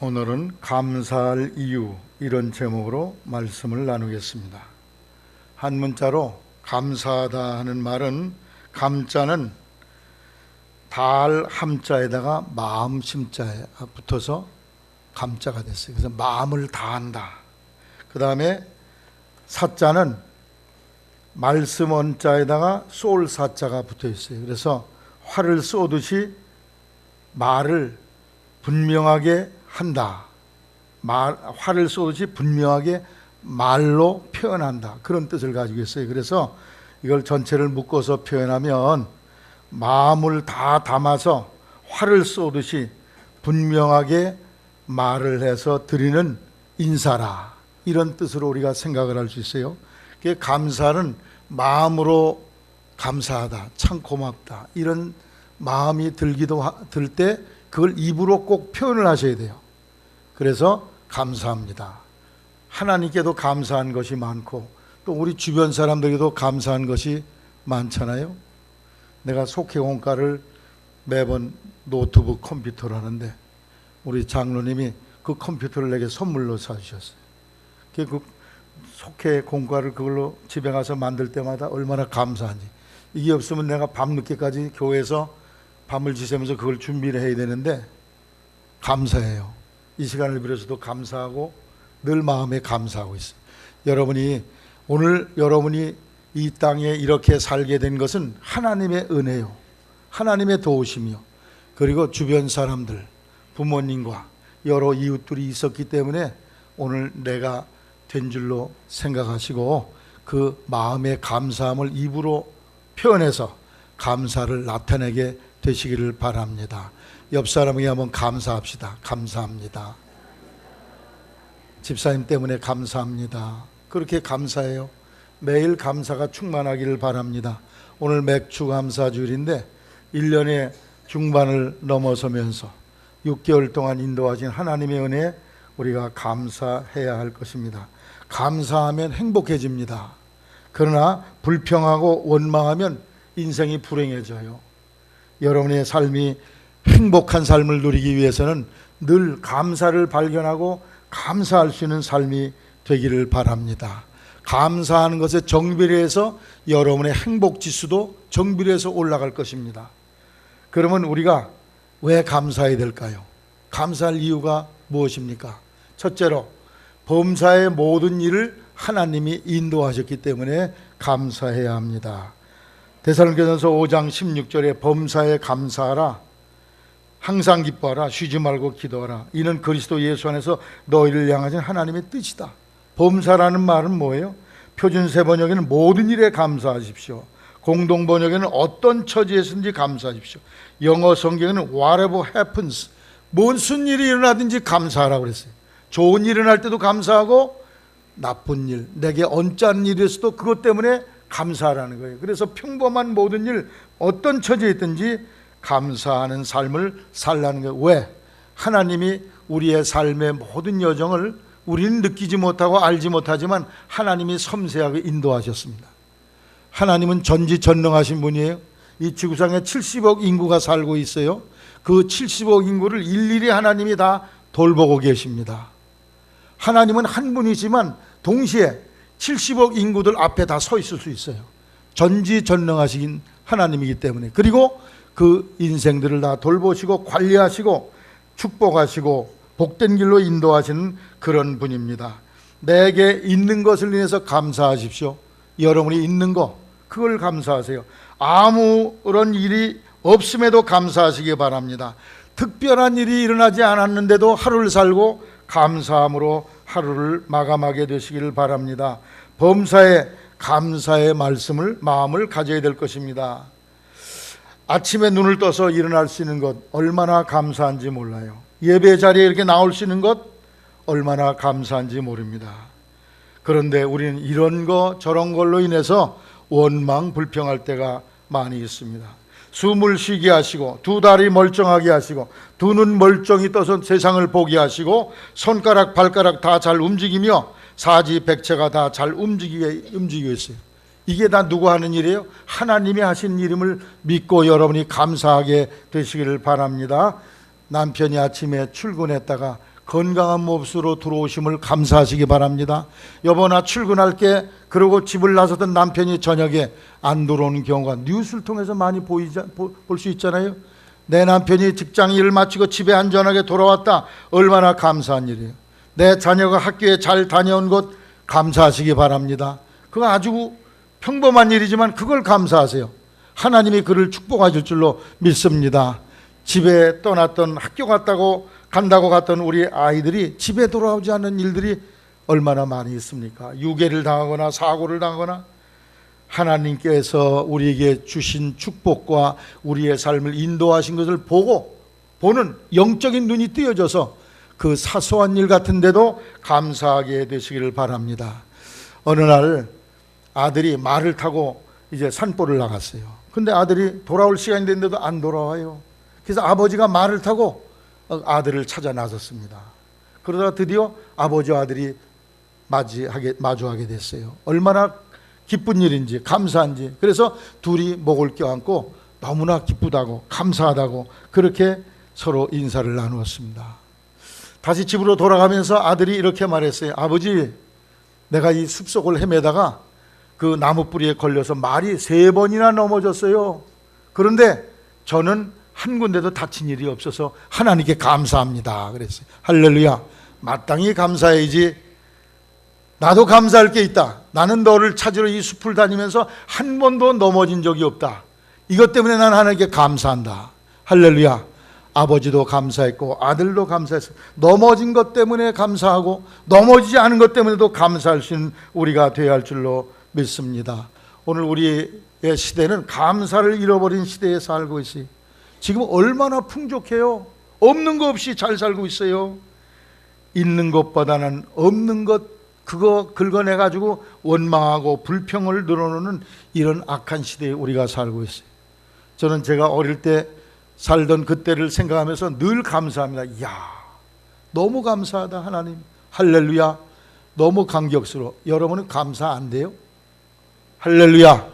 오늘은 감사할 이유, 이런 제목으로 말씀을 나누겠습니다. 한 문자로 감사하다 하는 말은, 감자는 달 함자에다가 마음 심자에 붙어서 감자가 됐어요. 그래서 마음을 다한다. 그 다음에 사자는 말씀 원자에다가 쏠 사자가 붙어 있어요. 그래서 활을 쏘듯이 말을 분명하게 한다. 활을 쏘듯이 분명하게 말로 표현한다. 그런 뜻을 가지고 있어요. 그래서 이걸 전체를 묶어서 표현하면, 마음을 다 담아서 활을 쏘듯이 분명하게 말을 해서 드리는 인사라, 이런 뜻으로 우리가 생각을 할 수 있어요. 감사는 마음으로 감사하다, 참 고맙다, 이런 마음이 들 때 그걸 입으로 꼭 표현을 하셔야 돼요. 그래서 감사합니다. 하나님께도 감사한 것이 많고, 또 우리 주변 사람들에게도 감사한 것이 많잖아요. 내가 속회공과를 매번 노트북 컴퓨터를 하는데, 우리 장로님이 그 컴퓨터를 내게 선물로 사주셨어요. 그 속회공과를 그걸로 집에 가서 만들 때마다 얼마나 감사한지. 이게 없으면 내가 밤늦게까지 교회에서 밤을 지새면서 그걸 준비를 해야 되는데, 감사해요. 이 시간을 빌어서도 감사하고 늘 마음에 감사하고 있어요. 오늘 여러분이 이 땅에 이렇게 살게 된 것은 하나님의 은혜요, 하나님의 도우심이요, 그리고 주변 사람들, 부모님과 여러 이웃들이 있었기 때문에 오늘 내가 된 줄로 생각하시고, 그 마음의 감사함을 입으로 표현해서 감사를 나타내게 되시기를 바랍니다. 옆 사람에게 한번 감사합시다. 감사합니다. 집사님 때문에 감사합니다. 그렇게 감사해요. 매일 감사가 충만하기를 바랍니다. 오늘 맥주 감사주일인데 1년의 중반을 넘어서면서 6개월 동안 인도하신 하나님의 은혜에 우리가 감사해야 할 것입니다. 감사하면 행복해집니다. 그러나 불평하고 원망하면 인생이 불행해져요. 여러분의 삶이 행복한 삶을 누리기 위해서는 늘 감사를 발견하고 감사할 수 있는 삶이 되기를 바랍니다. 감사하는 것에 정비례해서 여러분의 행복 지수도 정비례해서 올라갈 것입니다. 그러면 우리가 왜 감사해야 될까요? 감사할 이유가 무엇입니까? 첫째로, 범사의 모든 일을 하나님이 인도하셨기 때문에 감사해야 합니다. 데살로니가전서 5장 16절에 범사에 감사하라, 항상 기뻐하라, 쉬지 말고 기도하라, 이는 그리스도 예수 안에서 너희를 향하신 하나님의 뜻이다. 범사라는 말은 뭐예요? 표준 세번역에는 모든 일에 감사하십시오, 공동 번역에는 어떤 처지에서든지 감사하십시오, 영어 성경에는 whatever happens, 무슨 일이 일어나든지 감사하라고 그랬어요. 좋은 일이 일어날 때도 감사하고, 나쁜 일, 내게 언짢은 일에서도 그것 때문에 감사하라는 거예요. 그래서 평범한 모든 일, 어떤 처지에 있든지 감사하는 삶을 살라는 거예요. 왜? 하나님이 우리의 삶의 모든 여정을 우리는 느끼지 못하고 알지 못하지만 하나님이 섬세하게 인도하셨습니다. 하나님은 전지전능하신 분이에요. 이 지구상에 70억 인구가 살고 있어요. 그 70억 인구를 일일이 하나님이 다 돌보고 계십니다. 하나님은 한 분이지만 동시에 70억 인구들 앞에 다 서 있을 수 있어요. 전지전능하신 하나님이기 때문에. 그리고 그 인생들을 다 돌보시고 관리하시고 축복하시고 복된 길로 인도하시는 그런 분입니다. 내게 있는 것을 인해서 감사하십시오. 여러분이 있는 거, 그걸 감사하세요. 아무런 일이 없음에도 감사하시기 바랍니다. 특별한 일이 일어나지 않았는데도 하루를 살고 감사함으로 하루를 마감하게 되시기를 바랍니다. 범사에 감사의 말씀을, 마음을 가져야 될 것입니다. 아침에 눈을 떠서 일어날 수 있는 것, 얼마나 감사한지 몰라요. 예배 자리에 이렇게 나올 수 있는 것, 얼마나 감사한지 모릅니다. 그런데 우리는 이런 거 저런 걸로 인해서 원망 불평할 때가 많이 있습니다. 숨을 쉬게 하시고, 두 다리 멀쩡하게 하시고, 두 눈 멀쩡히 떠서 세상을 보게 하시고, 손가락 발가락 다 잘 움직이며 사지백체가 다 잘 움직이고 있어요. 이게 다 누가 하는 일이에요? 하나님이 하신 일임을 믿고 여러분이 감사하게 되시기를 바랍니다. 남편이 아침에 출근했다가 건강한 몹으로 들어오심을 감사하시기 바랍니다. 여보 나 출근할게 그러고 집을 나서던 남편이 저녁에 안 들어오는 경우가 뉴스를 통해서 많이 볼 수 있잖아요. 내 남편이 직장 일을 마치고 집에 안전하게 돌아왔다. 얼마나 감사한 일이에요. 내 자녀가 학교에 잘 다녀온 것 감사하시기 바랍니다. 그거 아주 평범한 일이지만 그걸 감사하세요. 하나님이 그를 축복하실 줄로 믿습니다. 집에 떠났던 학교 간다고 갔던 우리 아이들이 집에 돌아오지 않는 일들이 얼마나 많이 있습니까? 유괴를 당하거나 사고를 당하거나 하나님께서 우리에게 주신 축복과 우리의 삶을 인도하신 것을 보는 영적인 눈이 뜨여져서 그 사소한 일 같은데도 감사하게 되시기를 바랍니다. 어느 날 아들이 말을 타고 이제 산보를 나갔어요. 근데 아들이 돌아올 시간이 됐는데도 안 돌아와요. 그래서 아버지가 말을 타고 아들을 찾아 나섰습니다. 그러다가 드디어 아버지와 아들이 마주하게 됐어요. 얼마나 기쁜 일인지 감사한지. 그래서 둘이 목을 껴안고 너무나 기쁘다고 감사하다고 그렇게 서로 인사를 나누었습니다. 다시 집으로 돌아가면서 아들이 이렇게 말했어요. 아버지, 내가 이 숲속을 헤매다가 그 나무 뿌리에 걸려서 말이 3번이나 넘어졌어요. 그런데 저는 한 군데도 다친 일이 없어서 하나님께 감사합니다 그랬어요. 할렐루야. 마땅히 감사해야지. 나도 감사할 게 있다. 나는 너를 찾으러 이 숲을 다니면서 한 번도 넘어진 적이 없다. 이것 때문에 난 하나님께 감사한다. 할렐루야. 아버지도 감사했고 아들도 감사했어요. 넘어진 것 때문에 감사하고 넘어지지 않은 것 때문에도 감사할 수 있는 우리가 되어야 할 줄로 믿습니다. 오늘 우리의 시대는 감사를 잃어버린 시대에 살고 있어요. 지금 얼마나 풍족해요. 없는 거 없이 잘 살고 있어요. 있는 것보다는 없는 것 그거 긁어내가지고 원망하고 불평을 늘어놓는 이런 악한 시대에 우리가 살고 있어요. 저는 제가 어릴 때 살던 그때를 생각하면서 늘 감사합니다. 이야, 너무 감사하다 하나님. 할렐루야. 너무 감격스러워. 여러분은 감사 안 돼요? 할렐루야.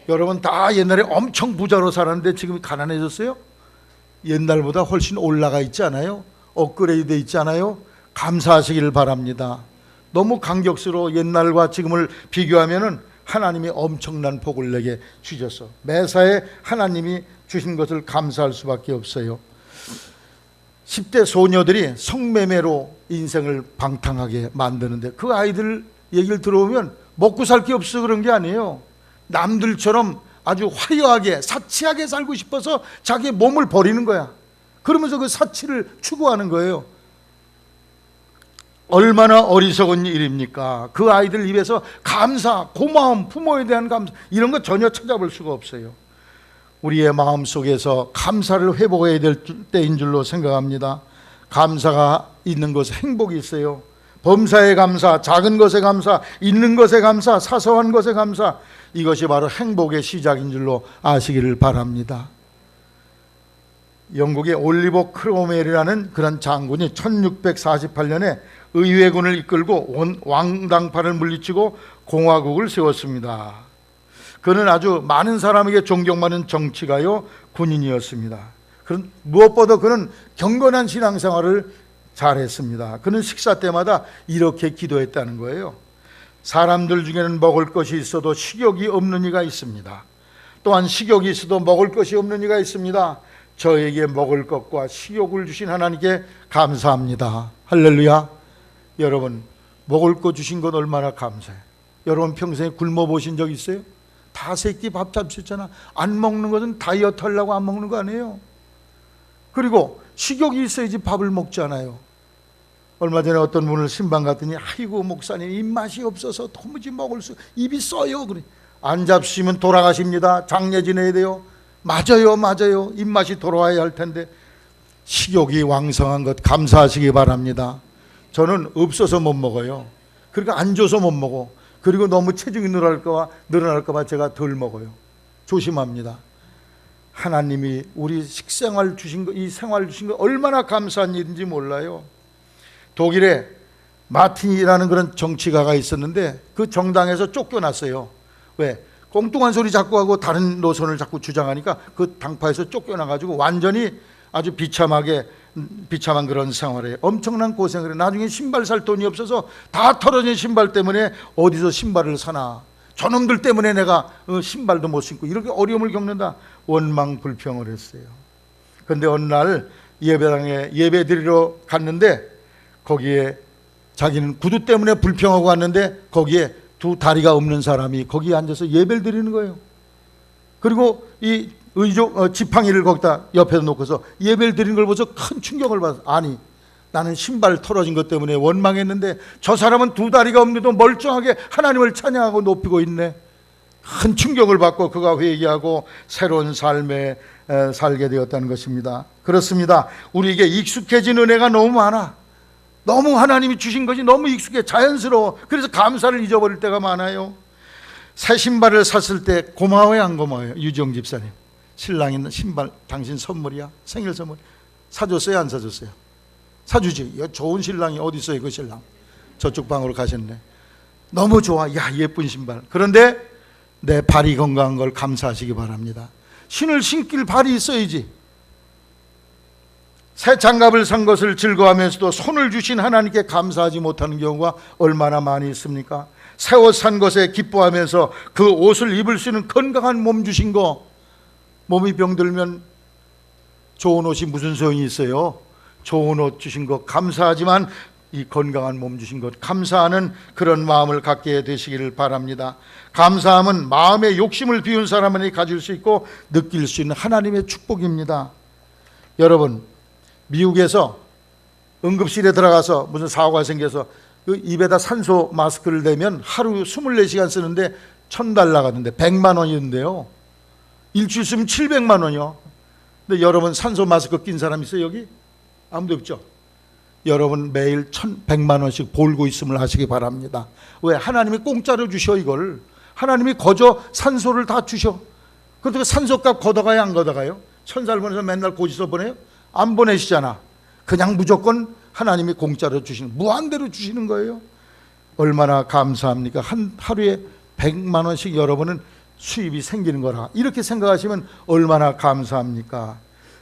여러분 다 옛날에 엄청 부자로 살았는데 지금 가난해졌어요? 옛날보다 훨씬 올라가 있지 않아요? 업그레이드 있지 않아요? 감사하시기를 바랍니다. 너무 감격스러워. 옛날과 지금을 비교하면은 하나님이 엄청난 복을 내게 주셨어. 매사에 하나님이 주신 것을 감사할 수밖에 없어요. 10대 소녀들이 성매매로 인생을 방탕하게 만드는데 그 아이들 얘기를 들어보면 먹고 살 게 없어 그런 게 아니에요. 남들처럼 아주 화려하게 사치하게 살고 싶어서 자기의 몸을 버리는 거야. 그러면서 그 사치를 추구하는 거예요. 얼마나 어리석은 일입니까? 그 아이들 입에서 감사, 고마움, 부모에 대한 감사 이런 거 전혀 찾아볼 수가 없어요. 우리의 마음속에서 감사를 회복해야 될 때인 줄로 생각합니다. 감사가 있는 것에 행복이 있어요. 범사에 감사, 작은 것에 감사, 있는 것에 감사, 사소한 것에 감사, 이것이 바로 행복의 시작인 줄로 아시기를 바랍니다. 영국의 올리버 크로멜이라는 그런 장군이 1648년에 의회군을 이끌고 왕당파를 물리치고 공화국을 세웠습니다. 그는 아주 많은 사람에게 존경받는 정치가요 군인이었습니다. 무엇보다 그는 경건한 신앙생활을 잘했습니다. 그는 식사 때마다 이렇게 기도했다는 거예요. 사람들 중에는 먹을 것이 있어도 식욕이 없는 이가 있습니다. 또한 식욕이 있어도 먹을 것이 없는 이가 있습니다. 저에게 먹을 것과 식욕을 주신 하나님께 감사합니다. 할렐루야. 여러분 먹을 것 주신 것 얼마나 감사해. 여러분 평생에 굶어 보신 적 있어요? 다 세끼 밥 잡수셨잖아. 안 먹는 것은 다이어트 하려고 안 먹는 거 아니에요. 그리고 식욕이 있어야지 밥을 먹잖아요. 얼마 전에 어떤 분을 신방 갔더니 아이고 목사님 입맛이 없어서 도무지 먹을 수 입이 써요. 그래. 안 잡수시면 돌아가십니다. 장례 지내야 돼요. 맞아요. 입맛이 돌아와야 할 텐데 식욕이 왕성한 것 감사하시기 바랍니다. 저는 없어서 못 먹어요. 그러니까 안 줘서 못 먹어. 그리고 너무 체중이 늘어날까 봐 제가 덜 먹어요. 조심합니다. 하나님이 우리 식생활 주신 거, 이 생활 주신 거 얼마나 감사한 일인지 몰라요. 독일에 마틴이라는 그런 정치가가 있었는데 그 정당에서 쫓겨났어요. 왜? 엉뚱한 소리 자꾸 하고 다른 노선을 자꾸 주장하니까 그 당파에서 쫓겨나가지고 완전히 아주 비참하게 비참한 그런 생활에 엄청난 고생을 해. 나중에 신발 살 돈이 없어서 다 털어진 신발 때문에 어디서 신발을 사나, 저놈들 때문에 내가 신발도 못 신고 이렇게 어려움을 겪는다. 원망 불평을 했어요. 그런데 어느 날 예배당에 예배 드리러 갔는데 거기에 자기는 구두 때문에 불평하고 왔는데 거기에 두 다리가 없는 사람이 거기에 앉아서 예배를 드리는 거예요. 그리고 이 지팡이를 거기다 옆에 놓고서 예배를 드리는 걸 보면서 큰 충격을 받았어요. 아니, 나는 신발 털어진 것 때문에 원망했는데 저 사람은 두 다리가 없는데도 멀쩡하게 하나님을 찬양하고 높이고 있네. 큰 충격을 받고 그가 회개하고 새로운 삶에 살게 되었다는 것입니다. 그렇습니다. 우리에게 익숙해진 은혜가 너무 많아. 너무 하나님이 주신 것이 너무 익숙해, 자연스러워. 그래서 감사를 잊어버릴 때가 많아요. 새 신발을 샀을 때 고마워요, 안 고마워요? 유지영 집사님, 신랑이 신발 당신 선물이야, 생일 선물. 사줬어요, 안 사줬어요? 사주지. 좋은 신랑이 어디 있어요? 그 신랑 저쪽 방으로 가셨네. 너무 좋아, 야 예쁜 신발. 그런데 내 발이 건강한 걸 감사하시기 바랍니다. 신을 신길 발이 있어야지. 새 장갑을 산 것을 즐거워하면서도 손을 주신 하나님께 감사하지 못하는 경우가 얼마나 많이 있습니까? 새 옷 산 것에 기뻐하면서 그 옷을 입을 수 있는 건강한 몸 주신 거, 몸이 병들면 좋은 옷이 무슨 소용이 있어요? 좋은 옷 주신 것 감사하지만 이 건강한 몸 주신 것 감사하는 그런 마음을 갖게 되시기를 바랍니다. 감사함은 마음의 욕심을 비운 사람만이 가질 수 있고 느낄 수 있는 하나님의 축복입니다. 여러분, 미국에서 응급실에 들어가서 무슨 사고가 생겨서 그 입에다 산소 마스크를 대면 하루 24시간 쓰는데 $1,000 가던데 100만 원이던데요. 일주일 쓰면 700만 원이요. 근데 여러분 산소 마스크 낀 사람 있어요 여기? 아무도 없죠? 여러분 매일 1,100만 원씩 벌고 있음을 하시기 바랍니다. 왜? 하나님이 공짜로 주셔. 이걸 하나님이 거저 산소를 다 주셔. 그런데 산소값 걷어가요, 안 걷어가요? 천사를 보내서 맨날 고지서 보내요? 안 보내시잖아. 그냥 무조건 하나님이 공짜로 주시는, 무한대로 주시는 거예요. 얼마나 감사합니까? 하루에 100만 원씩 여러분은 수입이 생기는 거라 이렇게 생각하시면 얼마나 감사합니까?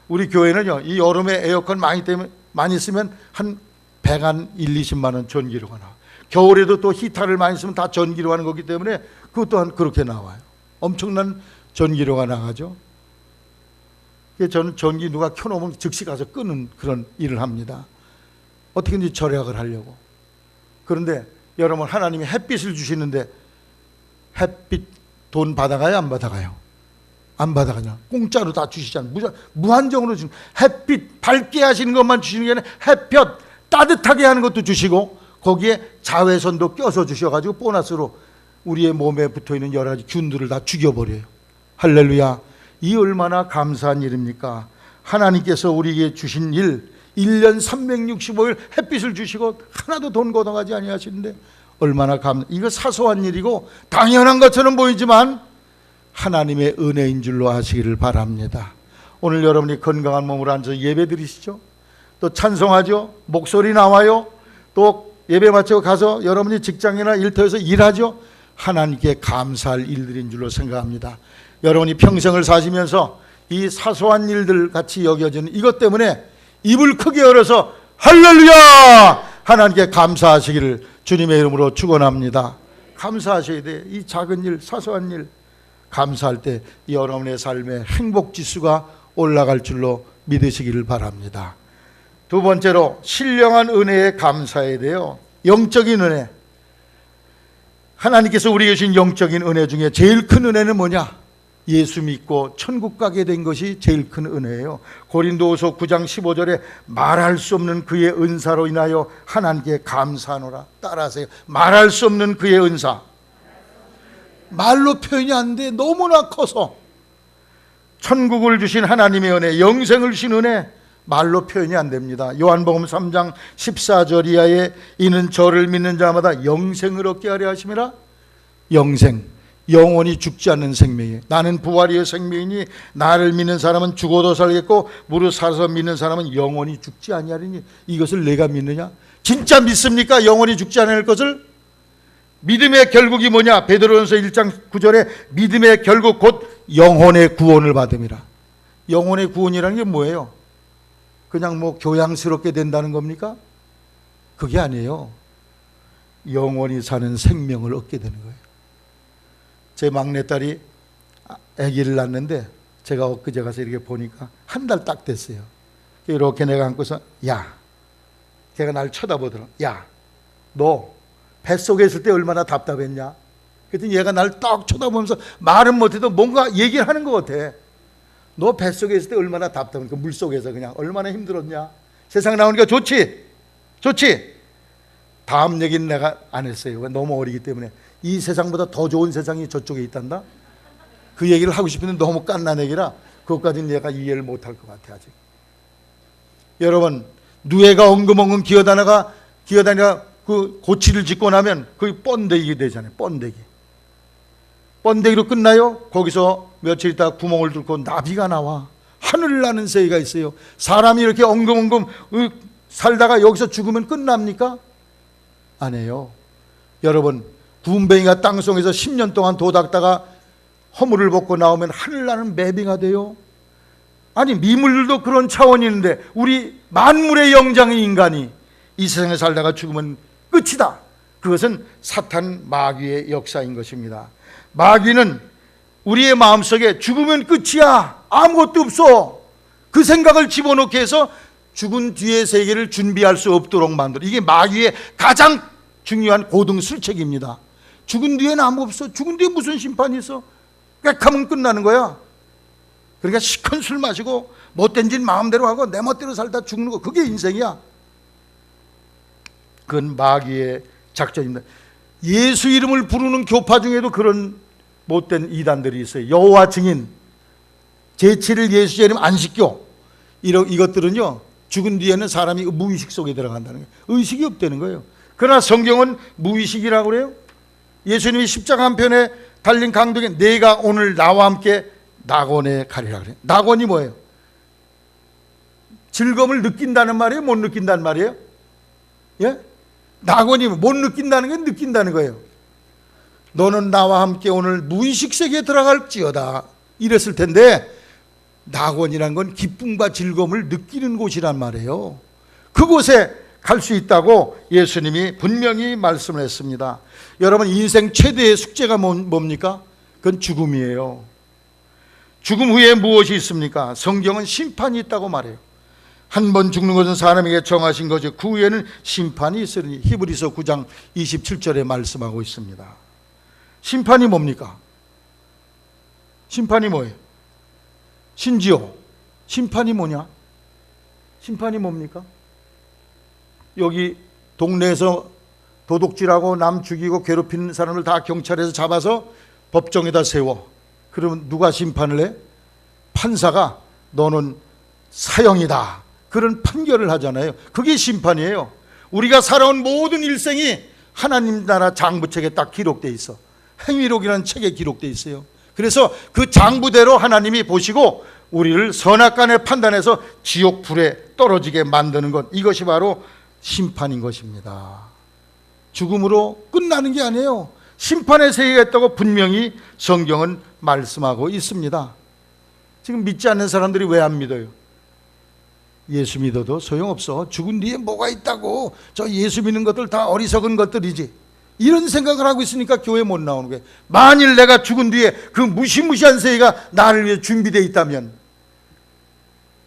우리 교회는요, 이 여름에 에어컨 많이 쓰면 한 120만 원 전기료가 나와. 겨울에도 또 히터를 많이 쓰면 다 전기료 하는 거기 때문에 그것 또한 그렇게 나와요. 엄청난 전기료가 나가죠. 저는 전기 누가 켜놓으면 즉시 가서 끄는 그런 일을 합니다. 어떻게든지 절약을 하려고. 그런데 여러분, 하나님이 햇빛을 주시는데 햇빛 돈 받아가요, 안 받아가요? 안 받아가냐? 공짜로 다 주시잖아요. 무한정으로 주시는, 햇빛 밝게 하시는 것만 주시는 게 아니라 햇볕 따뜻하게 하는 것도 주시고 거기에 자외선도 껴서 주셔가지고 보너스로 우리의 몸에 붙어있는 여러 가지 균들을 다 죽여버려요. 할렐루야. 이 얼마나 감사한 일입니까? 하나님께서 우리에게 주신 일, 1년 365일 햇빛을 주시고 하나도 돈 걷어가지 아니하시는데 얼마나 이거 사소한 일이고 당연한 것처럼 보이지만 하나님의 은혜인 줄로 아시기를 바랍니다. 오늘 여러분이 건강한 몸으로 앉아서 예배 드리시죠? 또 찬송하죠? 목소리 나와요? 또 예배 마치고 가서 여러분이 직장이나 일터에서 일하죠? 하나님께 감사할 일들인 줄로 생각합니다. 여러분이 평생을 사시면서 이 사소한 일들 같이 여겨지는 이것 때문에 입을 크게 열어서 할렐루야! 하나님께 감사하시기를 주님의 이름으로 축원합니다. 감사하셔야 돼. 이 작은 일, 사소한 일 감사할 때 여러분의 삶의 행복 지수가 올라갈 줄로 믿으시기를 바랍니다. 두 번째로 신령한 은혜에 감사해야 돼요. 영적인 은혜. 하나님께서 우리에게 주신 영적인 은혜 중에 제일 큰 은혜는 뭐냐? 예수 믿고 천국 가게 된 것이 제일 큰 은혜예요. 고린도후서 9장 15절에 말할 수 없는 그의 은사로 인하여 하나님께 감사하노라. 따라하세요. 말할 수 없는 그의 은사. 말로 표현이 안 돼. 너무나 커서. 천국을 주신 하나님의 은혜, 영생을 주신 은혜, 말로 표현이 안 됩니다. 요한복음 3장 14절 이하에 이는 저를 믿는 자마다 영생을 얻게 하려 하심이라. 영생, 영원히 죽지 않는 생명이에요. 나는 부활이요 생명이니 나를 믿는 사람은 죽어도 살겠고 무릇 살아서 믿는 사람은 영원히 죽지 아니하리니. 이것을 내가 믿느냐? 진짜 믿습니까? 영원히 죽지 않을 것을? 믿음의 결국이 뭐냐? 베드로전서 1장 9절에 믿음의 결국 곧 영혼의 구원을 받음이라. 영혼의 구원이라는 게 뭐예요? 그냥 뭐 교양스럽게 된다는 겁니까? 그게 아니에요. 영원히 사는 생명을 얻게 되는 거예요. 제 막내딸이 아기를 낳는데 제가 엊그제 가서 이렇게 보니까 한 달 딱 됐어요. 이렇게 내가 안고서 야, 걔가 날 쳐다보더라. 야, 너 뱃속에 있을 때 얼마나 답답했냐? 그랬더니 얘가 날 딱 쳐다보면서 말은 못해도 뭔가 얘기를 하는 것 같아. 너 뱃속에 있을 때 얼마나 답답했냐? 그 물속에서 그냥 얼마나 힘들었냐? 세상 나오니까 좋지? 좋지? 다음 얘기는 내가 안 했어요. 너무 어리기 때문에. 이 세상보다 더 좋은 세상이 저쪽에 있단다? 그 얘기를 하고 싶은데 너무 깐난 얘기라 그것까지는 얘가 이해를 못할 것 같아 아직. 여러분, 누에가 엉금엉금 기어다니가 그 고치를 짓고 나면 그게 번데기 되잖아요. 번데기로 끝나요? 거기서 며칠 있다가 구멍을 뚫고 나비가 나와. 하늘 나는 새가 있어요. 사람이 이렇게 엉금엉금 살다가 여기서 죽으면 끝납니까? 아니에요. 여러분, 군뱅이가 땅속에서 10년 동안 도닦다가 허물을 벗고 나오면 하늘나는 매비가 돼요. 아니, 미물들도 그런 차원이 있는데 우리 만물의 영장인 인간이 이 세상에 살다가 죽으면 끝이다. 그것은 사탄 마귀의 역사인 것입니다. 마귀는 우리의 마음속에 죽으면 끝이야, 아무것도 없어, 그 생각을 집어넣게 해서 죽은 뒤의 세계를 준비할 수 없도록 만들어. 이게 마귀의 가장 중요한 고등술책입니다. 죽은 뒤에는 아무 없어. 죽은 뒤에 무슨 심판이 있어? 꽥하면 끝나는 거야. 그러니까 시큰 술 마시고 못된 짓 마음대로 하고 내 멋대로 살다 죽는 거, 그게 인생이야. 그건 마귀의 작전입니다. 예수 이름을 부르는 교파 중에도 그런 못된 이단들이 있어요. 여호와 증인, 제치를 예수 이름 안 시켜. 이것들은요, 죽은 뒤에는 사람이 무의식 속에 들어간다는 거예요. 의식이 없다는 거예요. 그러나 성경은 무의식이라고 그래요. 예수님이 십자가 한편에 달린 강도에 내가 오늘 나와 함께 낙원에 가리라 그래요. 낙원이 뭐예요? 즐거움을 느낀다는 말이에요? 못 느낀다는 말이에요? 예? 낙원이 못 느낀다는 건 느낀다는 거예요. 너는 나와 함께 오늘 무의식 세계에 들어갈지어다 이랬을 텐데, 낙원이란 건 기쁨과 즐거움을 느끼는 곳이란 말이에요. 그곳에 갈 수 있다고 예수님이 분명히 말씀을 했습니다. 여러분, 인생 최대의 숙제가 뭡니까? 그건 죽음이에요. 죽음 후에 무엇이 있습니까? 성경은 심판이 있다고 말해요. 한 번 죽는 것은 사람에게 정하신 거죠. 그 후에는 심판이 있으니 히브리서 9장 27절에 말씀하고 있습니다. 심판이 뭡니까? 심판이 뭐예요? 신지요, 심판이 뭐냐? 심판이 뭡니까? 여기 동네에서 도둑질하고 남 죽이고 괴롭히는 사람을 다 경찰에서 잡아서 법정에다 세워. 그러면 누가 심판을 해? 판사가 너는 사형이다, 그런 판결을 하잖아요. 그게 심판이에요. 우리가 살아온 모든 일생이 하나님 나라 장부책에 딱 기록돼 있어. 행위록이라는 책에 기록돼 있어요. 그래서 그 장부대로 하나님이 보시고 우리를 선악간에 판단해서 지옥 불에 떨어지게 만드는 것, 이것이 바로 심판인 것입니다. 죽음으로 끝나는 게 아니에요. 심판의 세계가 있다고 분명히 성경은 말씀하고 있습니다. 지금 믿지 않는 사람들이 왜 안 믿어요? 예수 믿어도 소용없어. 죽은 뒤에 뭐가 있다고. 저 예수 믿는 것들 다 어리석은 것들이지, 이런 생각을 하고 있으니까 교회 못 나오는 거예요. 만일 내가 죽은 뒤에 그 무시무시한 세계가 나를 위해 준비되어 있다면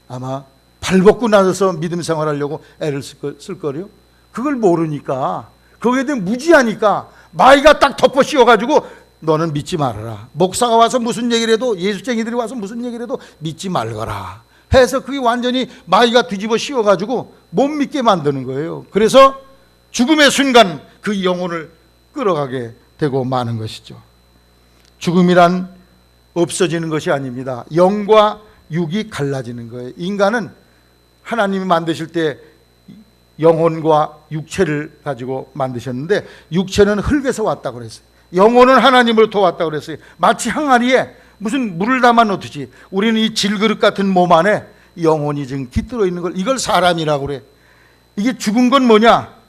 아마 발벗고 나서서 믿음 생활하려고 애를 쓸 거래요. 그걸 모르니까, 거기에 대해 무지하니까 마귀가 딱 덮어 씌워가지고 너는 믿지 말아라. 목사가 와서 무슨 얘기를 해도, 예수쟁이들이 와서 무슨 얘기를 해도 믿지 말거라 해서 그게 완전히 마귀가 뒤집어 씌워가지고 못 믿게 만드는 거예요. 그래서 죽음의 순간 그 영혼을 끌어가게 되고 마는 것이죠. 죽음이란 없어지는 것이 아닙니다. 영과 육이 갈라지는 거예요. 인간은 하나님이 만드실 때 영혼과 육체를 가지고 만드셨는데, 육체는 흙에서 왔다고 그랬어요. 영혼은 하나님으로부터 왔다고 그랬어요. 마치 항아리에 무슨 물을 담아 놓듯이 우리는 이 질그릇 같은 몸 안에 영혼이 지금 깃들어 있는 걸, 이걸 사람이라고 그래. 이게 죽은 건 뭐냐?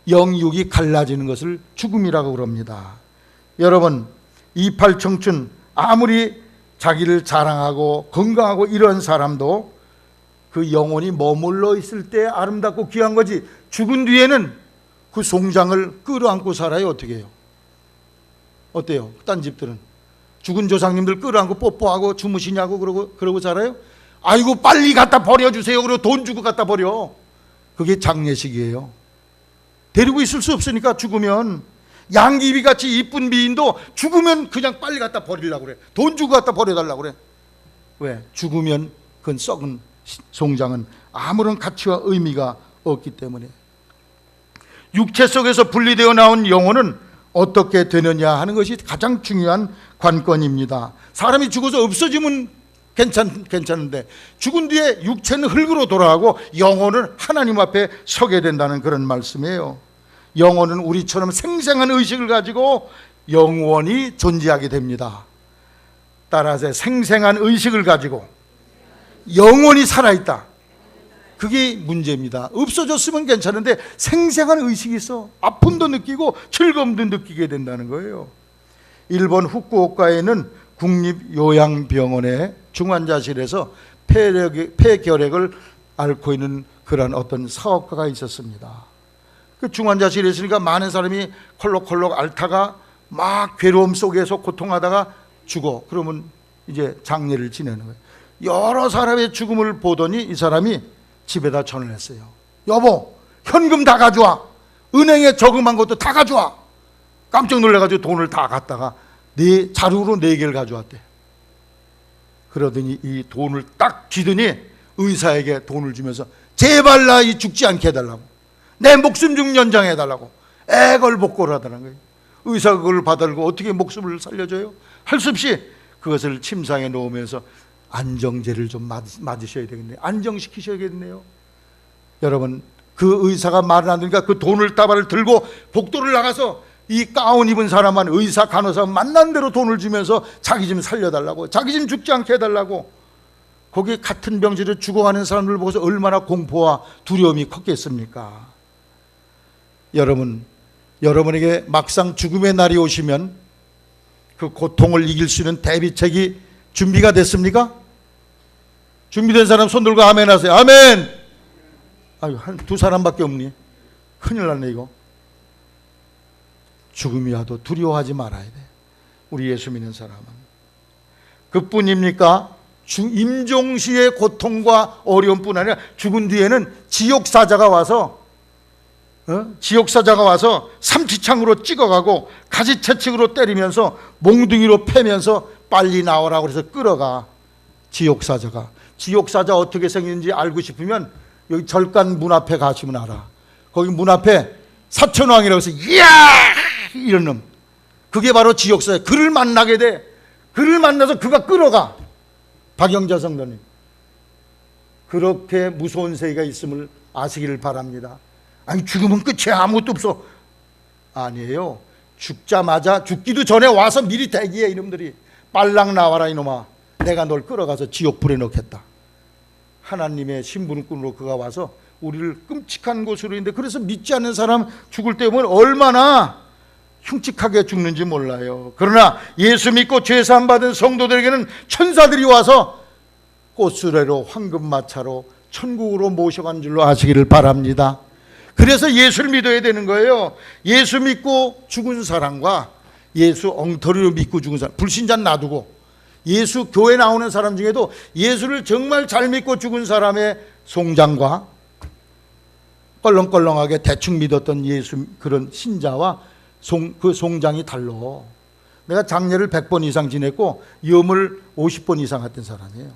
영육이 갈라지는 것을 죽음이라고 그럽니다. 여러분, 이팔 청춘, 아무리 자기를 자랑하고 건강하고 이런 사람도 그 영혼이 머물러 있을 때 아름답고 귀한 거지, 죽은 뒤에는 그 송장을 끌어안고 살아요. 어떻게 해요? 어때요? 딴 집들은 죽은 조상님들 끌어안고 뽀뽀하고 주무시냐고 그러고 살아요? 아이고 빨리 갖다 버려주세요. 그리고 돈 주고 갖다 버려. 그게 장례식이에요. 데리고 있을 수 없으니까. 죽으면 양귀비 같이 이쁜 미인도 죽으면 그냥 빨리 갖다 버리려고 그래. 돈 주고 갖다 버려달라고 그래. 왜? 죽으면 그건 썩은 송장은 아무런 가치와 의미가 없기 때문에. 육체 속에서 분리되어 나온 영혼은 어떻게 되느냐 하는 것이 가장 중요한 관건입니다. 사람이 죽어서 없어지면 괜찮은데 죽은 뒤에 육체는 흙으로 돌아가고 영혼은 하나님 앞에 서게 된다는 그런 말씀이에요. 영혼은 우리처럼 생생한 의식을 가지고 영원히 존재하게 됩니다. 따라서 생생한 의식을 가지고 영원히 살아있다. 그게 문제입니다. 없어졌으면 괜찮은데 생생한 의식이 있어. 아픔도 느끼고 즐거움도 느끼게 된다는 거예요. 일본 후쿠오카에는 국립요양병원의 중환자실에서 폐결핵을 앓고 있는 그런 어떤 사업가가 있었습니다. 그 중환자실에 있으니까 많은 사람이 콜록콜록 앓다가 막 괴로움 속에서 고통하다가 죽어. 그러면 이제 장례를 지내는 거예요. 여러 사람의 죽음을 보더니 이 사람이 집에다 전화를 했어요. 여보, 현금 다 가져와. 은행에 저금한 것도 다 가져와. 깜짝 놀라가지고 돈을 다 갖다가 자루로 4개를 가져왔대. 그러더니 이 돈을 딱 쥐더니 의사에게 돈을 주면서 제발 나 이 죽지 않게 해달라고, 내 목숨 좀 연장해달라고 애걸복걸을 하더라는 거예요. 의사가 그걸 받아들고 어떻게 목숨을 살려줘요? 할 수 없이 그것을 침상에 놓으면서 안정제를 좀 맞으셔야 되겠네요. 안정시키셔야겠네요. 여러분, 그 의사가 말을 안 들으니까 그 돈을 따발을 들고 복도를 나가서 이 가운 입은 사람만, 의사 간호사 만난 대로 돈을 주면서 자기 좀 살려달라고, 자기 좀 죽지 않게 해달라고. 거기 같은 병실에 죽어가는 사람들 보고서 얼마나 공포와 두려움이 컸겠습니까? 여러분에게 막상 죽음의 날이 오시면 그 고통을 이길 수 있는 대비책이 준비가 됐습니까? 준비된 사람 손 들고 아멘 하세요. 아멘. 아유, 두 사람밖에 없니? 큰일 났네 이거. 죽음이 와도 두려워하지 말아야 돼. 우리 예수 믿는 사람은. 그뿐입니까? 임종시의 고통과 어려움뿐 아니라 죽은 뒤에는 지옥사자가 와서 삼치창으로 찍어가고 가지채찍으로 때리면서 몽둥이로 패면서 빨리 나오라고 해서 끌어가. 지옥사자가. 지옥사자 어떻게 생긴지 알고 싶으면 여기 절간 문 앞에 가시면 알아. 거기 문 앞에 사천왕이라고 해서 이야 이런 놈, 그게 바로 지옥사자. 그를 만나게 돼. 그를 만나서 그가 끌어가. 박영자 성도님, 그렇게 무서운 세계가 있음을 아시기를 바랍니다. 아니 죽으면 끝이야, 아무것도 없어. 아니에요. 죽자마자, 죽기도 전에 와서 미리 대기해. 이놈들이 빨랑 나와라 이놈아, 내가 널 끌어가서 지옥불에 넣겠다. 하나님의 신분꾼으로 그가 와서 우리를 끔찍한 곳으로 있는데, 그래서 믿지 않는 사람 죽을 때 보면 얼마나 흉측하게 죽는지 몰라요. 그러나 예수 믿고 죄사함 받은 성도들에게는 천사들이 와서 꽃수레로 황금마차로 천국으로 모셔간 줄로 아시기를 바랍니다. 그래서 예수를 믿어야 되는 거예요. 예수 믿고 죽은 사람과 예수 엉터리로 믿고 죽은 사람, 불신자 놔두고 예수 교회 나오는 사람 중에도 예수를 정말 잘 믿고 죽은 사람의 송장과 껄렁껄렁하게 대충 믿었던 예수 그런 신자와 그 송장이 달라. 내가 장례를 100번 이상 지냈고 염을 50번 이상 했던 사람이에요.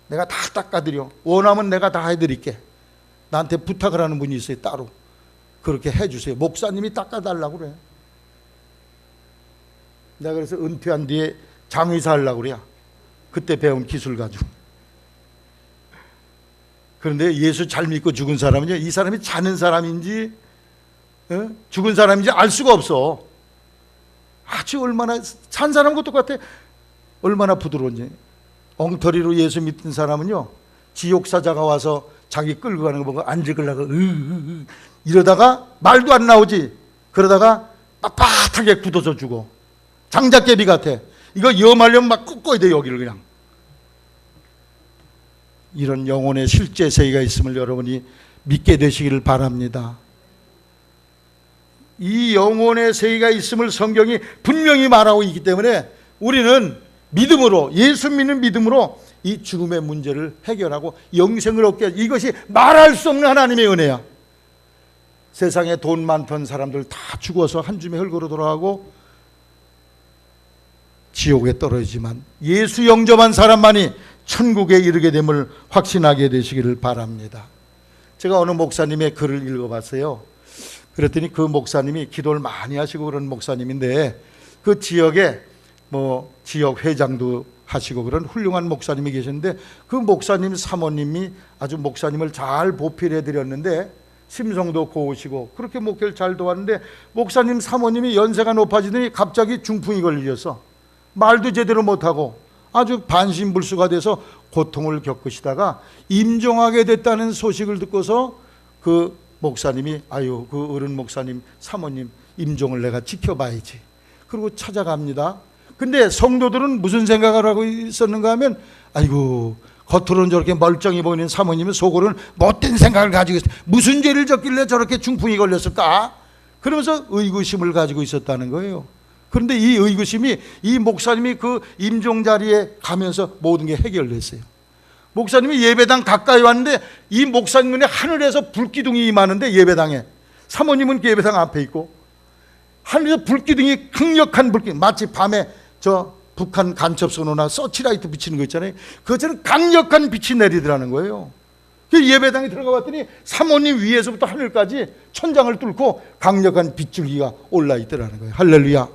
내가 다 닦아드려. 원하면 내가 다 해드릴게. 나한테 부탁을 하는 분이 있어요. 따로 그렇게 해주세요. 목사님이 닦아달라고 그래. 내가 그래서 은퇴한 뒤에 장의사 하려고 그래요. 그때 배운 기술 가지고. 그런데 예수 잘 믿고 죽은 사람은요, 이 사람이 자는 사람인지 죽은 사람인지 알 수가 없어. 아주 얼마나 산 사람과 똑같아. 얼마나 부드러운지. 엉터리로 예수 믿는 사람은요, 지옥사자가 와서 자기 끌고 가는 거 보고 안 죽으려고 이러다가 말도 안 나오지. 그러다가 빳빳하게 굳어서 죽어. 장작개비 같아. 이거 염하려면 막 꺾어야 돼. 여기를 그냥 이런 영혼의 실제 세계가 있음을 여러분이 믿게 되시기를 바랍니다. 이 영혼의 세계가 있음을 성경이 분명히 말하고 있기 때문에 우리는 믿음으로, 예수 믿는 믿음으로 이 죽음의 문제를 해결하고 영생을 얻게, 이것이 말할 수 없는 하나님의 은혜야. 세상에 돈 많던 사람들 다 죽어서 한 줌의 흙으로 돌아가고 지옥에 떨어지지만 예수 영접한 사람만이 천국에 이르게 됨을 확신하게 되시기를 바랍니다. 제가 어느 목사님의 글을 읽어봤어요. 그랬더니 그 목사님이 기도를 많이 하시고 그런 목사님인데 그 지역에 지역 회장도 하시고 그런 훌륭한 목사님이 계셨는데 그 목사님 사모님이 아주 목사님을 잘 보필해 드렸는데 심성도 고우시고 그렇게 목회를 잘 도왔는데 목사님 사모님이 연세가 높아지더니 갑자기 중풍이 걸리셔서 말도 제대로 못하고 아주 반신불수가 돼서 고통을 겪으시다가 임종하게 됐다는 소식을 듣고서 그 목사님이 아유, 그 어른 목사님 사모님 임종을 내가 지켜봐야지. 그리고 찾아갑니다. 근데 성도들은 무슨 생각을 하고 있었는가 하면 아이고, 겉으로는 저렇게 멀쩡히 보이는 사모님은 속으로는 못된 생각을 가지고 있어요. 무슨 죄를 졌길래 저렇게 중풍이 걸렸을까? 그러면서 의구심을 가지고 있었다는 거예요. 그런데 이 의구심이 이 목사님이 그 임종 자리에 가면서 모든 게 해결됐어요. 목사님이 예배당 가까이 왔는데 이 목사님 눈에 하늘에서 불기둥이 임하는데 예배당에 사모님은 그 예배당 앞에 있고 하늘에서 불기둥이 강력한 불기둥, 마치 밤에 저 북한 간첩선호나 서치라이트 비치는 거 있잖아요. 그것처럼 강력한 빛이 내리더라는 거예요. 예배당에 들어가 봤더니 사모님 위에서부터 하늘까지 천장을 뚫고 강력한 빗줄기가 올라 있더라는 거예요. 할렐루야.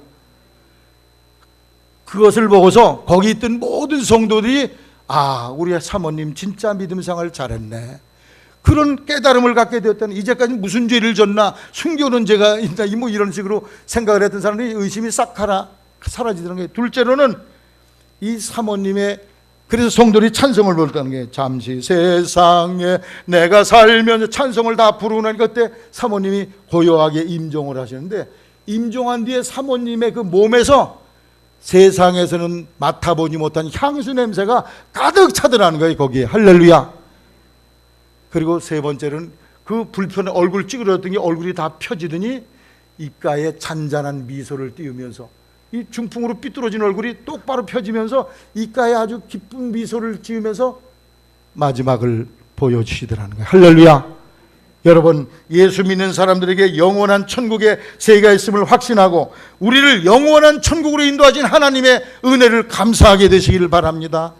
그것을 보고서 거기 있던 모든 성도들이 아, 우리 사모님 진짜 믿음 생활 잘했네. 그런 깨달음을 갖게 되었다는, 이제까지 무슨 죄를 졌나, 숨겨놓은 죄가 있나, 이런 식으로 생각을 했던 사람들이 의심이 싹 사라지더라는 거예요. 둘째로는 이 사모님의, 그래서 성도들이 찬송을 부르다는 게 잠시 세상에 내가 살면서 찬송을 다 부르고 나니까 그때 사모님이 고요하게 임종을 하시는데 임종한 뒤에 사모님의 그 몸에서 세상에서는 맡아보지 못한 향수 냄새가 가득 차더라는 거예요. 거기에. 할렐루야. 그리고 세 번째는 그 불편한 얼굴 찌그러졌던 게 얼굴이 다 펴지더니 입가에 잔잔한 미소를 띄우면서 이 중풍으로 삐뚤어진 얼굴이 똑바로 펴지면서 입가에 아주 기쁜 미소를 지으면서 마지막을 보여주시더라는 거예요. 할렐루야. 여러분, 예수 믿는 사람들에게 영원한 천국의 세계가 있음을 확신하고 우리를 영원한 천국으로 인도하신 하나님의 은혜를 감사하게 되시기를 바랍니다.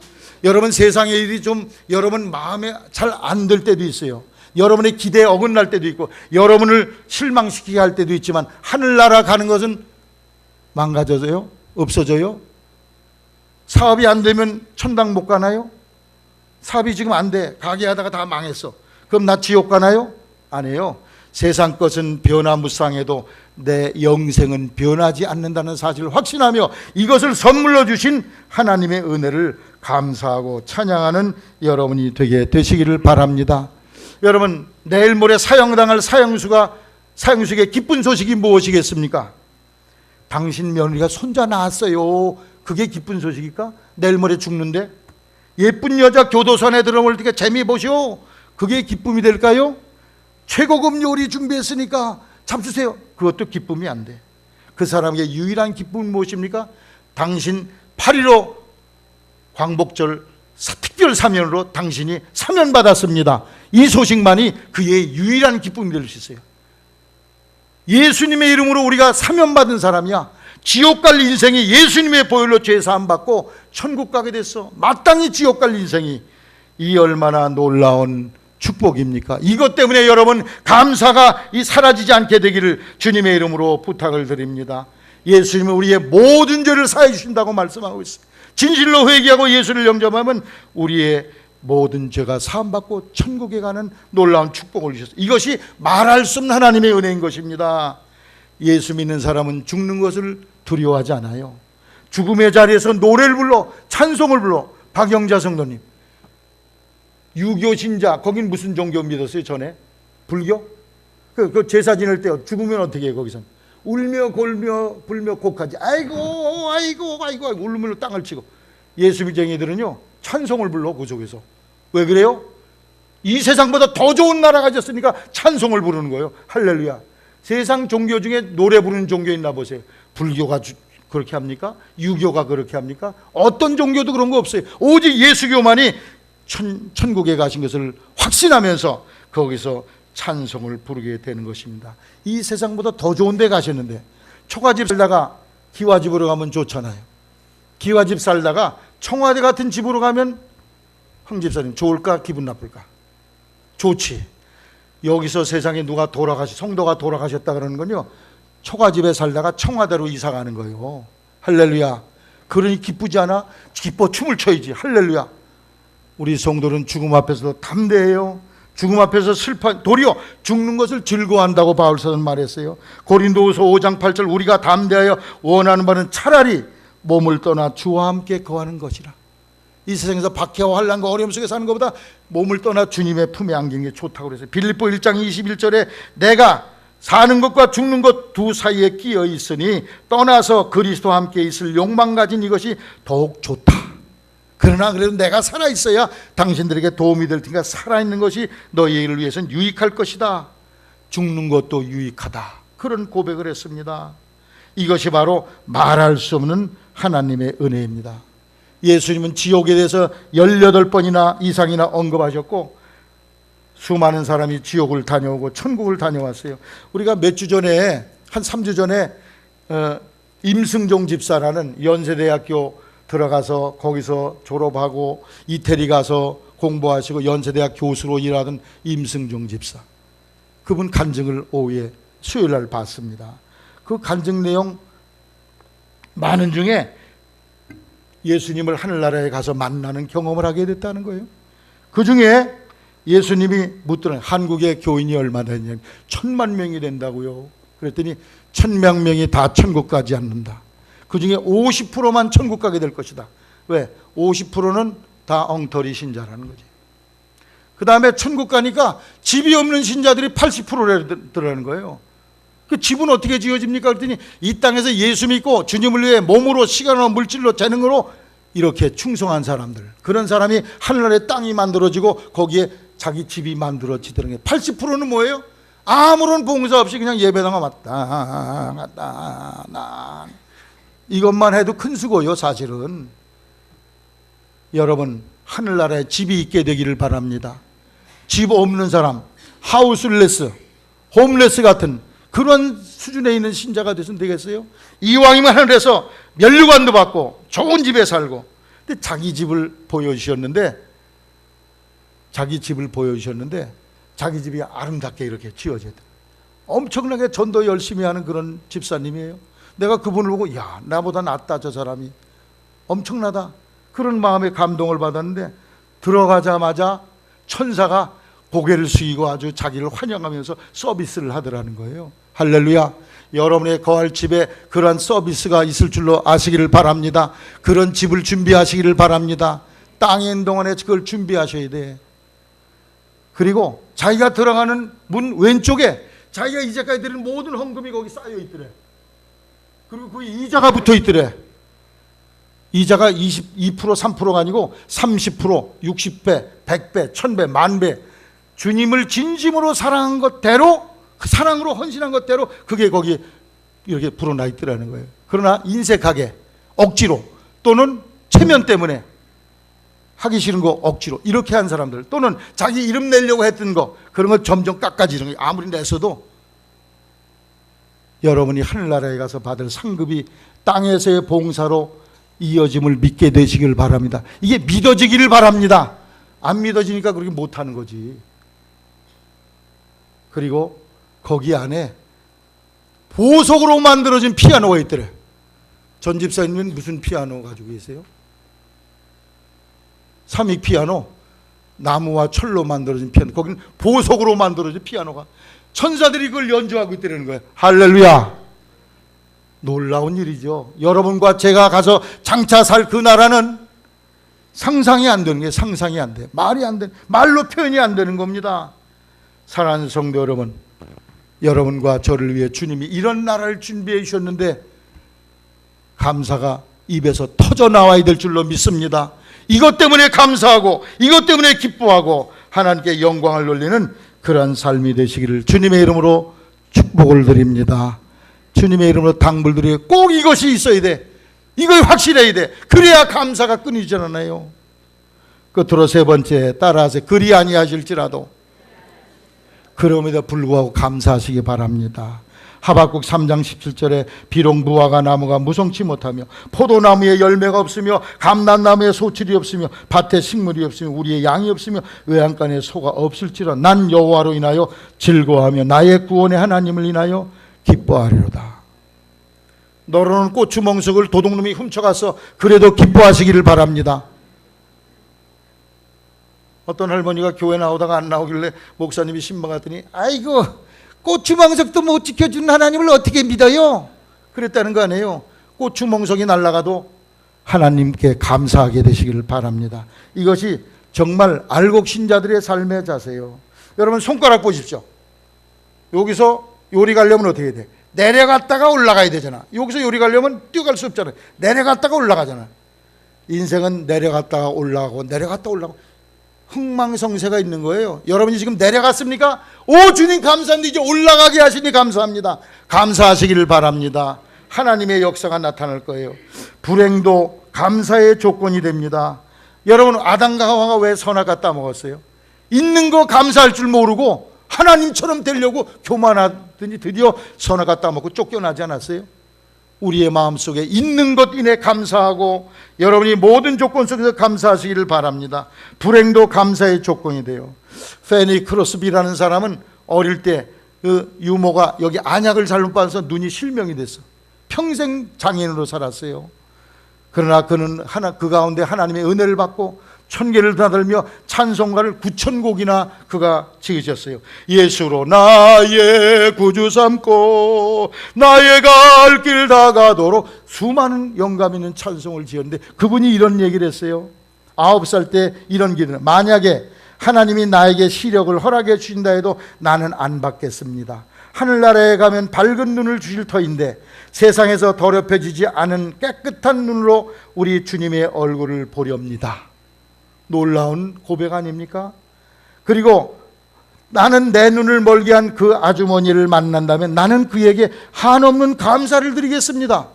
여러분, 세상의 일이 좀 여러분 마음에 잘 안 들 때도 있어요. 여러분의 기대에 어긋날 때도 있고 여러분을 실망시키게 할 때도 있지만 하늘나라 가는 것은 망가져져요? 없어져요? 사업이 안 되면 천당 못 가나요? 사업이 지금 안 돼. 가게 하다가 다 망했어. 그럼 나 지옥 가나요? 아니에요. 세상 것은 변화무쌍해도 내 영생은 변하지 않는다는 사실을 확신하며 이것을 선물로 주신 하나님의 은혜를 감사하고 찬양하는 여러분이 되게 되시기를 바랍니다. 여러분, 내일 모레 사형당할 사형수에게 기쁜 소식이 무엇이겠습니까? 당신 며느리가 손자 낳았어요. 그게 기쁜 소식일까? 내일 모레 죽는데 예쁜 여자 교도소 안에 들어올 때 재미 보시오. 그게 기쁨이 될까요? 최고급 요리 준비했으니까 잡수세요. 그것도 기쁨이 안 돼. 그 사람에게 유일한 기쁨은 무엇입니까? 당신 8.15 광복절 특별 사면으로 당신이 사면받았습니다. 이 소식만이 그의 유일한 기쁨이 될 수 있어요. 예수님의 이름으로 우리가 사면받은 사람이야. 지옥 갈 인생이 예수님의 보혈로 죄 사함 받고 천국 가게 됐어. 마땅히 지옥 갈 인생이 이 얼마나 놀라운 축복입니까? 이것 때문에 여러분 감사가 사라지지 않게 되기를 주님의 이름으로 부탁을 드립니다. 예수님은 우리의 모든 죄를 사해 주신다고 말씀하고 있어요. 진실로 회개하고 예수를 영접하면 우리의 모든 죄가 사함받고 천국에 가는 놀라운 축복을 주셨어요. 이것이 말할 수 없는 하나님의 은혜인 것입니다. 예수 믿는 사람은 죽는 것을 두려워하지 않아요. 죽음의 자리에서 노래를 불러 찬송을 불러. 박영자 성도님, 유교 신자, 거긴 무슨 종교 믿었어요 전에? 불교? 그 제사 지낼 때 죽으면 어떻게 해요? 거기선 울며 골며 불며 곡하지. 아이고 울며 땅을 치고. 예수 믿쟁이들은요 찬송을 불러. 그 속에서 왜 그래요? 이 세상보다 더 좋은 나라가 있었으니까 찬송을 부르는 거예요. 할렐루야. 세상 종교 중에 노래 부르는 종교 있나 보세요. 불교가 그렇게 합니까? 유교가 그렇게 합니까? 어떤 종교도 그런 거 없어요. 오직 예수교만이 천국에 가신 것을 확신하면서 거기서 찬송을 부르게 되는 것입니다. 이 세상보다 더 좋은 데 가셨는데, 초가집 살다가 기와집으로 가면 좋잖아요. 기와집 살다가 청와대 같은 집으로 가면 황 집사님 좋을까 기분 나쁠까? 좋지. 여기서 세상에 누가 성도가 돌아가셨다 그러는 건요, 초가집에 살다가 청와대로 이사 가는 거예요. 할렐루야. 그러니 기쁘지 않아? 기뻐 춤을 춰야지. 할렐루야. 우리 성도는 죽음 앞에서도 담대해요. 죽음 앞에서 도리어 죽는 것을 즐거워한다고 바울서는 말했어요. 고린도후서 5장 8절, 우리가 담대하여 원하는 바는 차라리 몸을 떠나 주와 함께 거하는 것이라. 이 세상에서 박해와 환난과 어려움 속에 사는 것보다 몸을 떠나 주님의 품에 안기는 게 좋다고 그랬어요. 빌립보 1장 21절에 내가 사는 것과 죽는 것 두 사이에 끼어 있으니 떠나서 그리스도와 함께 있을 욕망 가진 이것이 더욱 좋다. 그러나 그래도 내가 살아있어야 당신들에게 도움이 될 테니까 살아있는 것이 너희를 위해서는 유익할 것이다. 죽는 것도 유익하다. 그런 고백을 했습니다. 이것이 바로 말할 수 없는 하나님의 은혜입니다. 예수님은 지옥에 대해서 18번이나 이상이나 언급하셨고, 수많은 사람이 지옥을 다녀오고 천국을 다녀왔어요. 우리가 몇 주 전에, 한 3주 전에 임승종 집사라는 연세대학교 들어가서 거기서 졸업하고 이태리 가서 공부하시고 연세대학 교수로 일하던 임승종 집사, 그분 간증을 오후에 수요일날 봤습니다. 그 간증 내용 많은 중에 예수님을 하늘나라에 가서 만나는 경험을 하게 됐다는 거예요. 그 중에 예수님이 묻더니 한국의 교인이 얼마나 되냐면 10,000,000명이 된다고요. 그랬더니 10,000,000명이 다 천국 가지 않는다. 그 중에 50%만 천국 가게 될 것이다. 왜? 50%는 다 엉터리 신자라는 거지. 그 다음에 천국 가니까 집이 없는 신자들이 80%라는 거예요. 그 집은 어떻게 지어집니까? 그랬더니 이 땅에서 예수 믿고 주님을 위해 몸으로, 시간으로, 물질로, 재능으로 이렇게 충성한 사람들, 그런 사람이 하늘나라에 땅이 만들어지고 거기에 자기 집이 만들어지더라는 게, 80%는 뭐예요? 아무런 봉사 없이 그냥 예배당에 왔다 갔다, 이것만 해도 큰 수고요. 사실은 여러분, 하늘나라에 집이 있게 되기를 바랍니다. 집 없는 사람, 하우스레스, 홈레스 같은 그런 수준에 있는 신자가 됐으면 되겠어요? 이왕이면 하늘에서 면류관도 받고 좋은 집에 살고, 근데 자기 집을 보여주셨는데 자기 집이 아름답게 이렇게 지어져야 돼. 엄청나게 전도 열심히 하는 그런 집사님이에요. 내가 그분을 보고, 야, 나보다 낫다 저 사람이, 엄청나다, 그런 마음에 감동을 받았는데, 들어가자마자 천사가 고개를 숙이고 아주 자기를 환영하면서 서비스를 하더라는 거예요. 할렐루야. 여러분의 거할 집에 그러한 서비스가 있을 줄로 아시기를 바랍니다. 그런 집을 준비하시기를 바랍니다. 땅에 있는 동안에 그걸 준비하셔야 돼. 그리고 자기가 들어가는 문 왼쪽에 자기가 이제까지 드린 모든 헌금이 거기 쌓여 있더래. 그리고 그 이자가 붙어 있더래. 이자가 22%, 3%가 아니고 30%, 60배, 100배, 1000배, 10,000배. 주님을 진심으로 사랑한 것대로, 그 사랑으로 헌신한 것대로 그게 거기 이렇게 불어나 있더라는 거예요. 그러나 인색하게, 억지로, 또는 체면 때문에 하기 싫은 거 억지로 이렇게 한 사람들, 또는 자기 이름 내려고 했던 거, 그런 거 점점 깎아지는 거예요. 아무리 냈어도 여러분이 하늘나라에 가서 받을 상급이 땅에서의 봉사로 이어짐을 믿게 되시길 바랍니다. 이게 믿어지기를 바랍니다. 안 믿어지니까 그렇게 못하는 거지. 그리고 거기 안에 보석으로 만들어진 피아노가 있더래. 전 집사님은 무슨 피아노 가지고 계세요? 삼익 피아노, 나무와 철로 만들어진 피아노. 거기는 보석으로 만들어진 피아노가, 천사들이 그걸 연주하고 있다는 거예요. 할렐루야. 놀라운 일이죠. 여러분과 제가 가서 장차 살 그 나라는 상상이 안 되는 게, 상상이 안 돼. 말이 안 돼. 말로 표현이 안 되는 겁니다. 사랑하는 성도 여러분, 여러분과 저를 위해 주님이 이런 나라를 준비해 주셨는데 감사가 입에서 터져 나와야 될 줄로 믿습니다. 이것 때문에 감사하고 이것 때문에 기뻐하고 하나님께 영광을 돌리는 그러한 삶이 되시기를 주님의 이름으로 축복을 드립니다. 주님의 이름으로 당부를 드려요. 꼭 이것이 있어야 돼. 이걸 확실해야 돼. 그래야 감사가 끊이지 않아요. 끝으로 세 번째 따라하세요. 그리 아니하실지라도 그럼에도 불구하고 감사하시기 바랍니다. 하박국 3장 17절에 비록 무화과 나무가 무성치 못하며 포도나무에 열매가 없으며 감람나무에 소출이 없으며 밭에 식물이 없으며 우리의 양이 없으며 외양간에 소가 없을지라 난 여호와로 인하여 즐거워하며 나의 구원의 하나님을 인하여 기뻐하리로다. 너로는 고추멍석을 도둑놈이 훔쳐가서 그래도 기뻐하시기를 바랍니다. 어떤 할머니가 교회 나오다가 안 나오길래 목사님이 신방하더니 아이고 고추멍석도 못 지켜주는 하나님을 어떻게 믿어요? 그랬다는 거 아니에요. 고추멍석이 날아가도 하나님께 감사하게 되시기를 바랍니다. 이것이 정말 알곡 신자들의 삶의 자세요. 여러분 손가락 보십시오. 여기서 요리 가려면 어떻게 해야 돼? 내려갔다가 올라가야 되잖아. 여기서 요리 가려면 뛰어갈 수 없잖아요. 내려갔다가 올라가잖아. 인생은 내려갔다가 올라가고 내려갔다 올라가고 흥망성쇠가 있는 거예요. 여러분이 지금 내려갔습니까? 오 주님 감사합니다. 이제 올라가게 하시니 감사합니다. 감사하시기를 바랍니다. 하나님의 역사가 나타날 거예요. 불행도 감사의 조건이 됩니다. 여러분 아담과 하와가 왜 선악과 따먹었어요? 있는 거 감사할 줄 모르고 하나님처럼 되려고 교만하더니 드디어 선악과 따먹고 쫓겨나지 않았어요? 우리의 마음속에 있는 것 인해 감사하고 여러분이 모든 조건 속에서 감사하시기를 바랍니다. 불행도 감사의 조건이 돼요. 페니 크로스비라는 사람은 어릴 때 그 유모가 여기 안약을 잘못 받아서 눈이 실명이 됐어. 평생 장애인으로 살았어요. 그러나 그는 그 가운데 하나님의 은혜를 받고 천개를 다들며 찬송가를 9,000곡이나 그가 지으셨어요. 예수로 나의 구주 삼고 나의 갈 길 다가도록 수많은 영감 있는 찬송을 지었는데 그분이 이런 얘기를 했어요. 9살 때 이런 기도를 만약에 하나님이 나에게 시력을 허락해 주신다 해도 나는 안 받겠습니다. 하늘나라에 가면 밝은 눈을 주실 터인데 세상에서 더럽혀지지 않은 깨끗한 눈으로 우리 주님의 얼굴을 보렵니다. 놀라운 고백 아닙니까? 그리고 나는 내 눈을 멀게 한 그 아주머니를 만난다면 나는 그에게 한없는 감사를 드리겠습니다.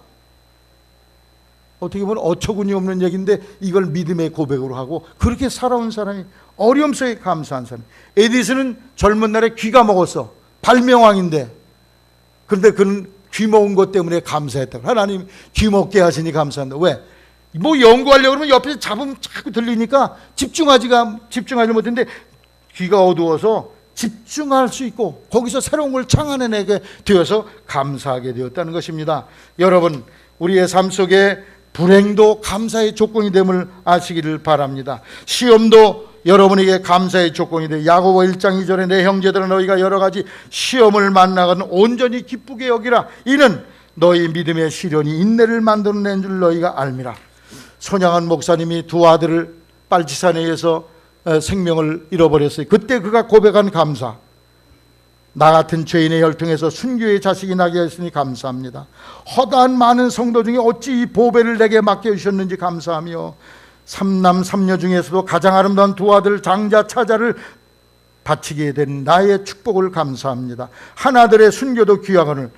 어떻게 보면 어처구니 없는 얘기인데 이걸 믿음의 고백으로 하고 그렇게 살아온 사람이 어려움 속에 감사한 사람. 에디슨은 젊은 날에 귀가 먹었어. 발명왕인데 그런데 그는 귀 먹은 것 때문에 감사했다고. 하나님 귀 먹게 하시니 감사한다. 왜? 뭐 연구하려고 그러면 옆에서 잡으면 자꾸 들리니까 집중하지 못했는데 귀가 어두워서 집중할 수 있고 거기서 새로운 걸 창안해내게 되어서 감사하게 되었다는 것입니다. 여러분 우리의 삶 속에 불행도 감사의 조건이 됨을 아시기를 바랍니다. 시험도 여러분에게 감사의 조건이 돼. 야고보 1장 2절에 내 형제들아 너희가 여러 가지 시험을 만나거든 온전히 기쁘게 여기라. 이는 너희 믿음의 시련이 인내를 만들어낸 줄 너희가 알미라. 손양한 목사님이 두 아들을 빨치산에서 생명을 잃어버렸어요. 그때 그가 고백한 감사. 나 같은 죄인의 혈통에서 순교의 자식이 나게 하시니 감사합니다. 허다한 많은 성도 중에 어찌 이 보배를 내게 맡겨주셨는지 감사하며 삼남 삼녀 중에서도 가장 아름다운 두 아들 장자 차자를 바치게 된 나의 축복을 감사합니다. 한 아들의 순교도 귀하거늘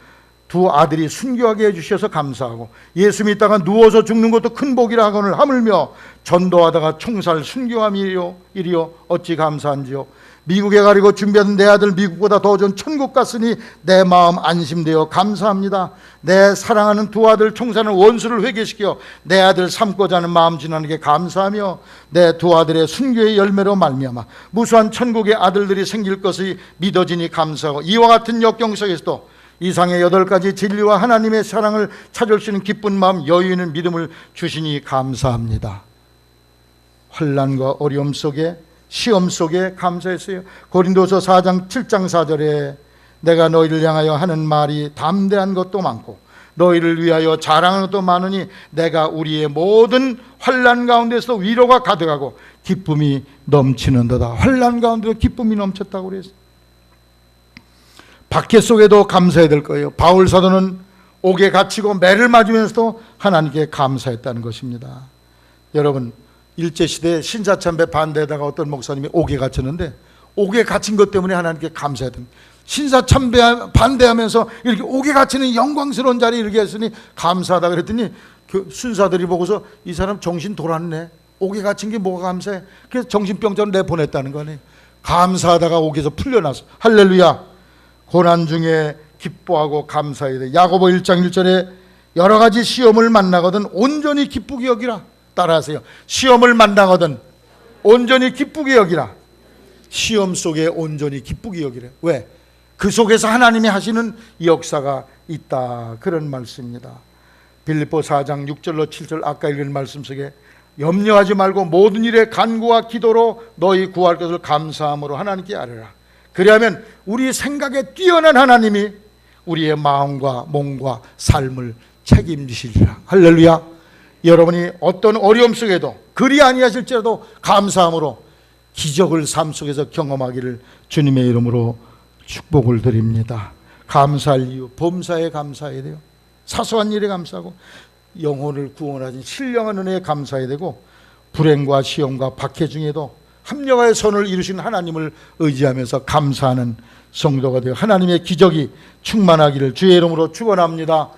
두 아들이 순교하게 해주셔서 감사하고 예수 믿다가 누워서 죽는 것도 큰 복이라 하거늘 하물며 전도하다가 총살 순교함이요 이리요 어찌 감사한지요. 미국에 가려고 준비하던 내 아들 미국보다 더 좋은 천국 갔으니 내 마음 안심되어 감사합니다. 내 사랑하는 두 아들 총사는 원수를 회개시켜 내 아들 삼고자 하는 마음 지나게 감사하며 내 두 아들의 순교의 열매로 말미암아 무수한 천국의 아들들이 생길 것이 믿어지니 감사하고 이와 같은 역경 속에서도 이상의 8가지 진리와 하나님의 사랑을 찾을 수 있는 기쁜 마음 여유 있는 믿음을 주시니 감사합니다. 환난과 어려움 속에 시험 속에 감사했어요. 고린도서 4장 7장 4절에 내가 너희를 향하여 하는 말이 담대한 것도 많고 너희를 위하여 자랑하는 것도 많으니 내가 우리의 모든 환난 가운데서 위로가 가득하고 기쁨이 넘치는도다. 환난 가운데도 기쁨이 넘쳤다고 그랬어요. 박해 속에도 감사해야 될 거예요. 바울 사도는 옥에 갇히고 매를 맞으면서도 하나님께 감사했다는 것입니다. 여러분 일제시대에 신사참배 반대에다가 어떤 목사님이 옥에 갇혔는데, 옥에 갇힌 것 때문에 하나님께 감사해야 됩니다. 신사참배 반대하면서 이렇게 옥에 갇히는 영광스러운 자리에 이렇게 했으니 감사하다 그랬더니 그 순사들이 보고서 이 사람 정신 돌았네, 옥에 갇힌 게 뭐가 감사해. 그래서 정신병자로 내보냈다는 거네. 감사하다가 옥에서 풀려나서 할렐루야. 고난 중에 기뻐하고 감사해야 돼. 야고보 1장 1절에 여러 가지 시험을 만나거든 온전히 기쁘게 여기라. 따라하세요. 시험을 만나거든 온전히 기쁘게 여기라. 시험 속에 온전히 기쁘게 여기래. 왜? 그 속에서 하나님이 하시는 역사가 있다, 그런 말씀입니다. 빌립보 4장 6절로 7절 아까 읽은 말씀 속에 염려하지 말고 모든 일에 간구와 기도로 너희 구할 것을 감사함으로 하나님께 아뢰라. 그리하면 우리 생각에 뛰어난 하나님이 우리의 마음과 몸과 삶을 책임지시리라. 할렐루야. 여러분이 어떤 어려움 속에도 그리 아니하실지라도 감사함으로 기적을 삶 속에서 경험하기를 주님의 이름으로 축복을 드립니다. 감사할 이유, 범사에 감사해야 돼요. 사소한 일에 감사하고 영혼을 구원하신 신령한 은혜에 감사해야 되고, 불행과 시험과 박해 중에도 합력하여 선을 이루신 하나님을 의지하면서 감사하는 성도가 되어 하나님의 기적이 충만하기를 주의 이름으로 축원합니다.